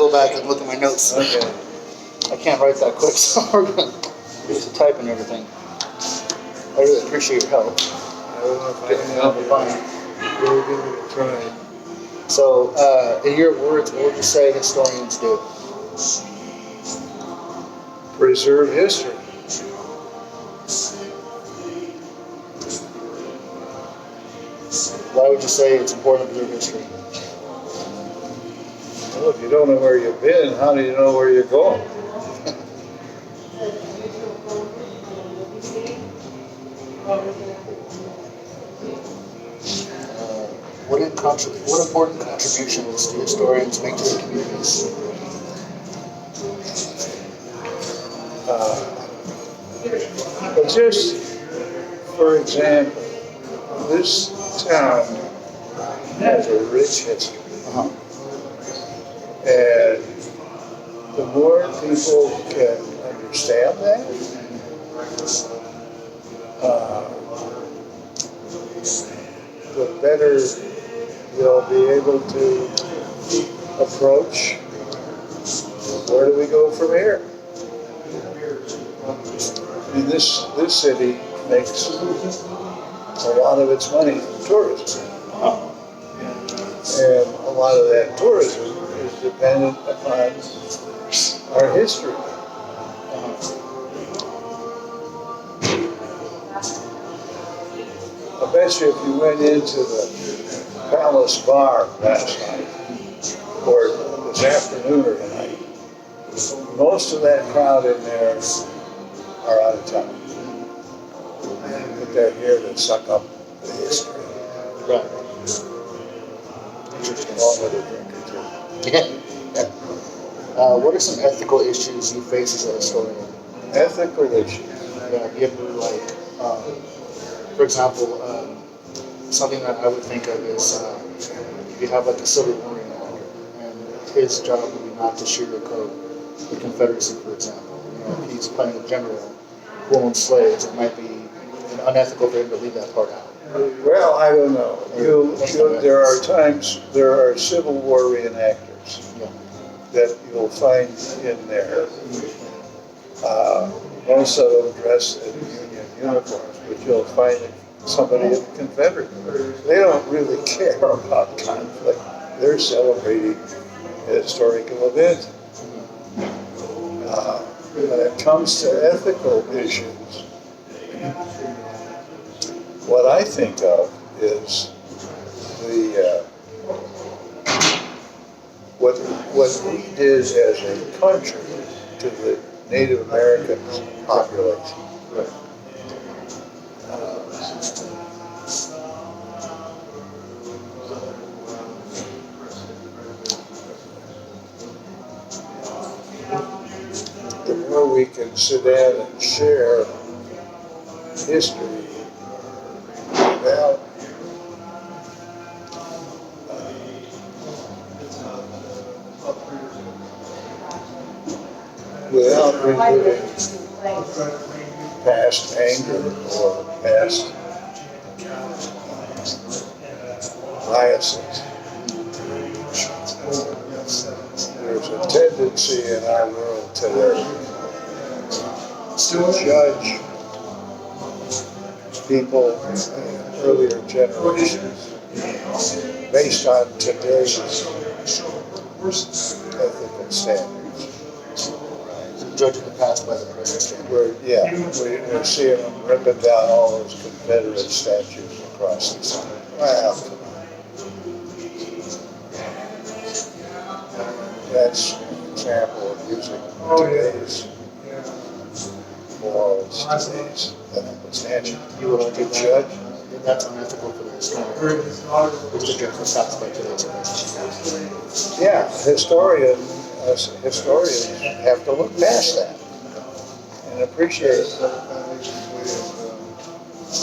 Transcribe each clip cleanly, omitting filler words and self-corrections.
go back and look at my notes. Okay. I can't write that quick, so we're going to type and everything. I really appreciate your help. I don't know if I Getting can me help on the you. fine. We'll give it a try. So, in your words, what would you say historians do? Preserve history. Why would you say it's important to preserve history? Well, if you don't know where you've been, how do you know where you're going? What important contributions do historians make to their communities? But just for example, this town has a rich history. And the more people can understand that, the better they'll be able to approach where do we go from here. I mean, this city makes a lot of its money from tourism. And a lot of that tourism is dependent upon our history. I bet you if you went into the Palace Bar last night, or this afternoon or tonight, most of that crowd in there are out of town. But they're here to suck up the history. Right. Along with a drink or two. Yeah. What are some ethical issues you face as a historian? Ethical issues. Yeah, do you ever, like, for example, something that I would think of is if you have like a Civil War reenactor, and his job would be not to sugarcoat the Confederacy, for example. You know, if he's playing a general who owned slaves, it might be unethical for him to leave that part out. Well, I don't know. There are times, there are Civil War reenactors that you'll find in there. Most of them dressed in Union uniforms, but you'll find somebody in the Confederate. They don't really care about conflict. They're celebrating a historical event. When it comes to ethical issues, what I think of is what we did as a country to the Native American population. The more we can sit down and share history without reliving past anger or past biases. There's a tendency in our world today to judge people in earlier generations based on today's ethical standards. Judging the past by the present standard. We're seeing them ripping down all those Confederate statues across the sun. Well, come on. That's an example of using today's morals, today's ethical standard. You would argue to judge. That's unethical for the historian. It's to judge the past by today's present. Yeah, historians have to look past that and appreciate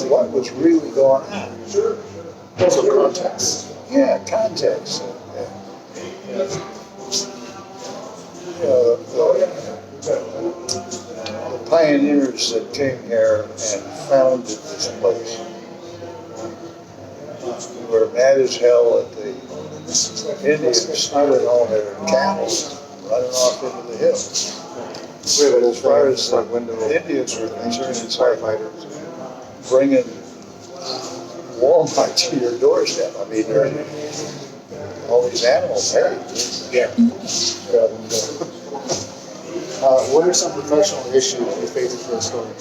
what was really going on. Also context. Yeah, context. You know, the pioneers that came here and founded this place were mad as hell at the Indians stealing all their cattle running off into the hills. We have a little As far thing, as front window, Indians are concerned, it's like firefighters. bringing Walmart to your doorstep. I mean, there are all these animals, hey. Yeah. What are some professional issues you face as a historian?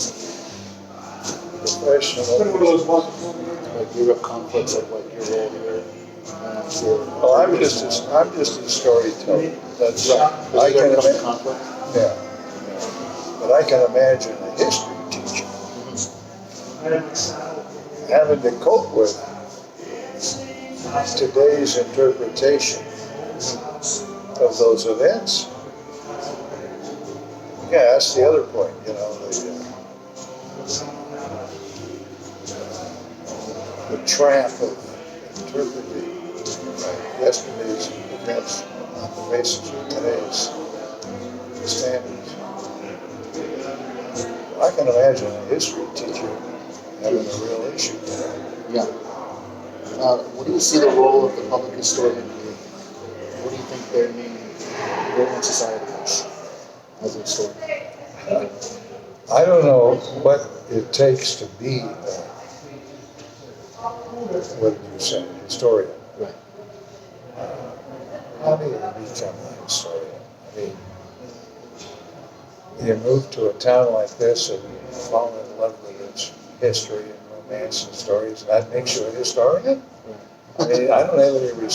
Professional. Like you have conflicts of like your role here. Well, I'm just a storyteller. That's Right. I can Does there imagine. come conflict? Yeah. But I can imagine a history teacher having to cope with today's interpretation of those events. Yeah, that's the other point, you know, the trap of interpreting yesterday's events on the basis of today's standards. I can imagine a history teacher having a real issue there. Yeah. What do you see the role of the public historian being? What do you think their main role in society is as a historian? I don't know what it takes to be, what did you say, historian? Right. How do you become a historian? I mean, you move to a town like this and you fall in love with its history and romance and stories, and that makes you a historian? I mean, I don't have any